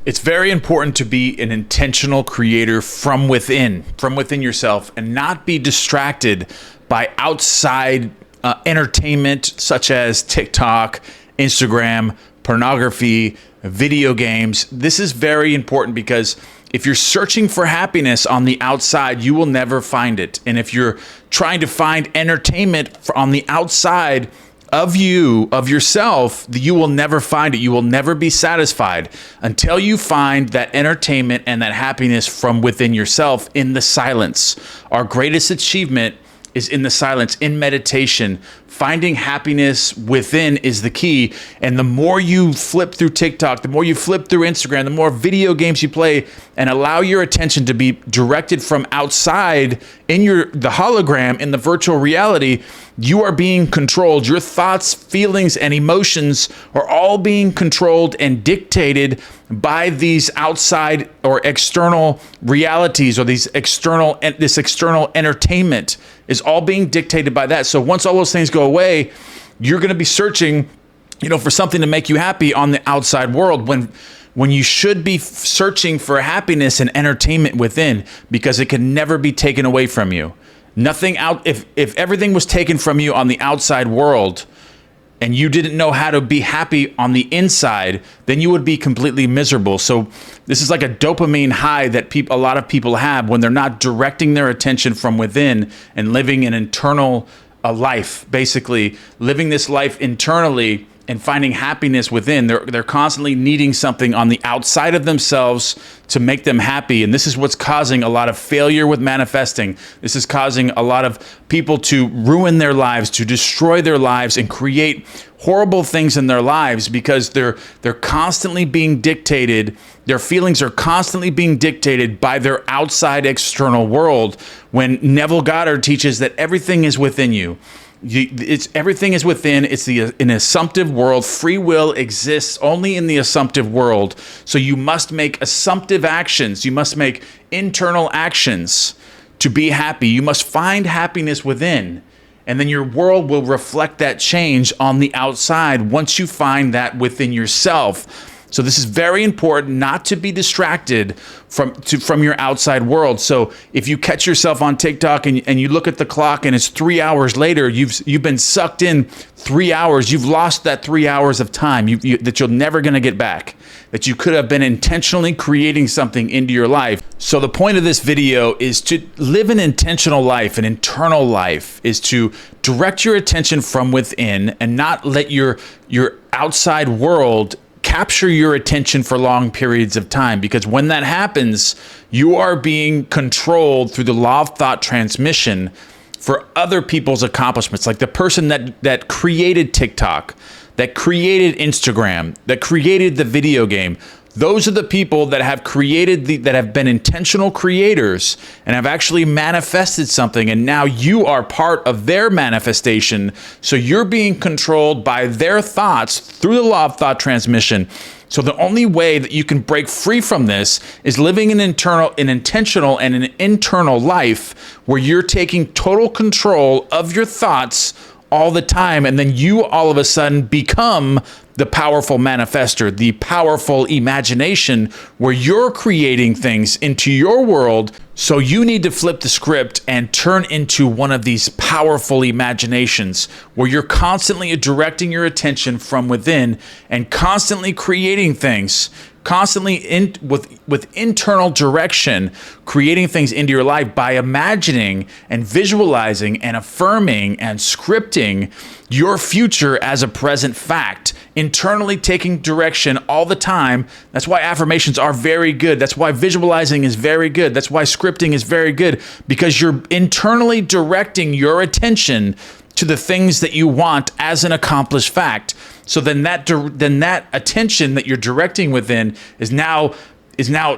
It's very important to be an intentional creator from within yourself, and not be distracted by outside entertainment such as TikTok, Instagram, pornography, video games. This is very important because if you're searching for happiness on the outside, you will never find it. And if you're trying to find entertainment on the outside of yourself, you will never find it. You will never be satisfied until you find that entertainment and that happiness from within yourself in the silence. Our greatest achievement is in the silence, in meditation. Finding happiness within is the key. And the more you flip through TikTok, the more you flip through Instagram, the more video games you play, and allow your attention to be directed from outside in the hologram, in the virtual reality, you are being controlled. Your thoughts, feelings, and emotions are all being controlled and dictated by these outside or external realities, or this external entertainment is all being dictated by that. So once all those things go away, you're going to be searching, for something to make you happy on the outside world, when you should be searching for happiness and entertainment within, because it can never be taken away from you. Nothing out. If everything was taken from you on the outside world, and you didn't know how to be happy on the inside, then you would be completely miserable. So this is like a dopamine high that a lot of people have when they're not directing their attention from within and living an internal life, basically living this life internally and finding happiness within. They're constantly needing something on the outside of themselves to make them happy. And this is what's causing a lot of failure with manifesting. This is causing a lot of people to ruin their lives, to destroy their lives, and create horrible things in their lives, because they're constantly being dictated. Their feelings are constantly being dictated by their outside external world, when Neville Goddard teaches that everything is within you. Everything is within. It's an assumptive world. Free will exists only in the assumptive world. So you must make assumptive actions. You must make internal actions to be happy. You must find happiness within. And then your world will reflect that change on the outside once you find that within yourself. So this is very important, not to be distracted from your outside world. So if you catch yourself on TikTok and you look at the clock and it's 3 hours later, you've been sucked in 3 hours. You've lost that 3 hours of time that you're never going to get back, that you could have been intentionally creating something into your life. So the point of this video is to live an intentional life. An internal life is to direct your attention from within and not let your outside world capture your attention for long periods of time, because when that happens, you are being controlled through the law of thought transmission for other people's accomplishments. Like the person that created TikTok, that created Instagram, that created the video game. Those are the people that have that have been intentional creators and have actually manifested something. And now you are part of their manifestation. So you're being controlled by their thoughts through the law of thought transmission. So the only way that you can break free from this is living an intentional and an internal life where you're taking total control of your thoughts all the time. And then you all of a sudden become the powerful manifester, the powerful imagination, where you're creating things into your world. So you need to flip the script and turn into one of these powerful imaginations where you're constantly directing your attention from within and constantly creating things, constantly with internal direction, creating things into your life by imagining and visualizing and affirming and scripting your future as a present fact, internally taking direction all the time. That's why affirmations are very good. That's why visualizing is very good. That's why scripting is very good, because you're internally directing your attention to the things that you want as an accomplished fact. So then that attention that you're directing within is now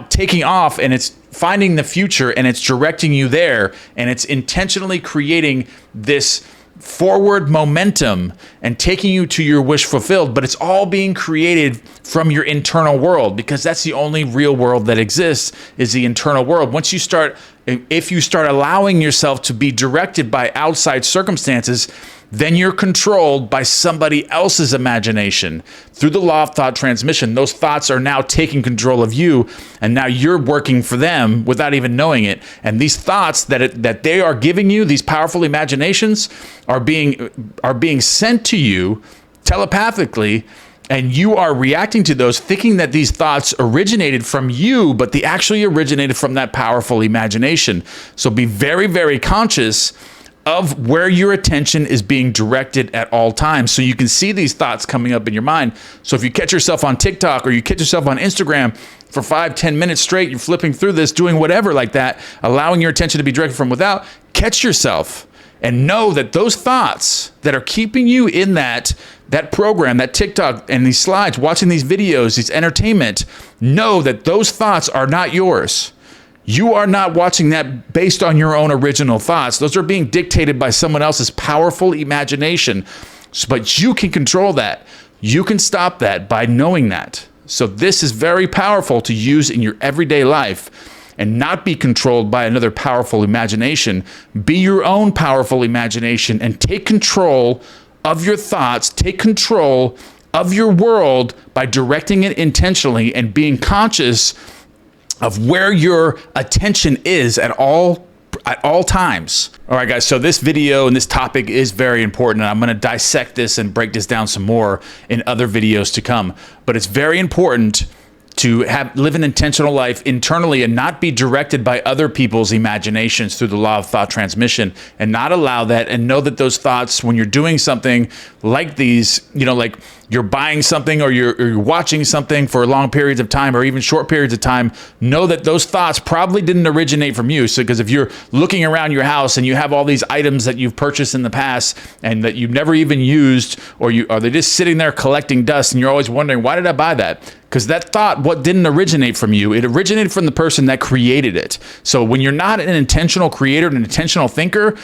taking off, and it's finding the future, and it's directing you there, and it's intentionally creating this forward momentum and taking you to your wish fulfilled. But it's all being created from your internal world, because that's the only real world that exists, is the internal world. If you start allowing yourself to be directed by outside circumstances, then you're controlled by somebody else's imagination. Through the law of thought transmission, those thoughts are now taking control of you, and now you're working for them without even knowing it. And these thoughts that they are giving you, these powerful imaginations, are being sent to you telepathically, and you are reacting to those thinking that these thoughts originated from you, but they actually originated from that powerful imagination. So be very, very conscious of where your attention is being directed at all times, so you can see these thoughts coming up in your mind. So if you catch yourself on TikTok or you catch yourself on Instagram for 5-10 minutes straight, you're flipping through this, doing whatever like that, allowing your attention to be directed from without, catch yourself and know that those thoughts that are keeping you in that program, that TikTok and these slides, watching these videos, these entertainment, know that those thoughts are not yours. You are not watching that based on your own original thoughts. Those are being dictated by someone else's powerful imagination. But you can control that. You can stop that by knowing that. So this is very powerful to use in your everyday life and not be controlled by another powerful imagination. Be your own powerful imagination and take control of your thoughts. Take control of your world by directing it intentionally and being conscious of where your attention is at all times. All right, guys, so this video and this topic is very important, and I'm going to dissect this and break this down some more in other videos to come. But it's very important to live an intentional life internally and not be directed by other people's imaginations through the law of thought transmission, and not allow that, and know that those thoughts, when you're doing something like these, like you're buying something or you're watching something for long periods of time or even short periods of time, know that those thoughts probably didn't originate from you. So because if you're looking around your house and you have all these items that you've purchased in the past and that you've never even used, or they're just sitting there collecting dust, and you're always wondering, why did I buy that? Because that thought, what didn't originate from you, it originated from the person that created it. So when you're not an intentional creator, an intentional thinker,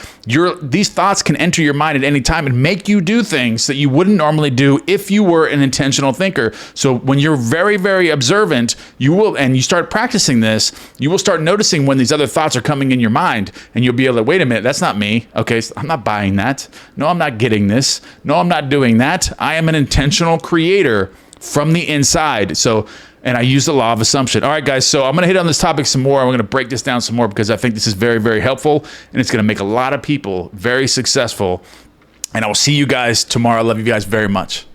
these thoughts can enter your mind at any time and make you do things that you wouldn't normally do if you were an intentional thinker. So when you're very, very observant, and you start practicing this, you will start noticing when these other thoughts are coming in your mind, and you'll be able to, wait a minute, that's not me. Okay, so I'm not buying that. No, I'm not getting this. No, I'm not doing that. I am an intentional creator from the inside. So, and I use the law of assumption. All right, guys, so I'm going to hit on this topic some more. I'm going to break this down some more because I think this is very, very helpful, and it's going to make a lot of people very successful. And I will see you guys tomorrow. I love you guys very much.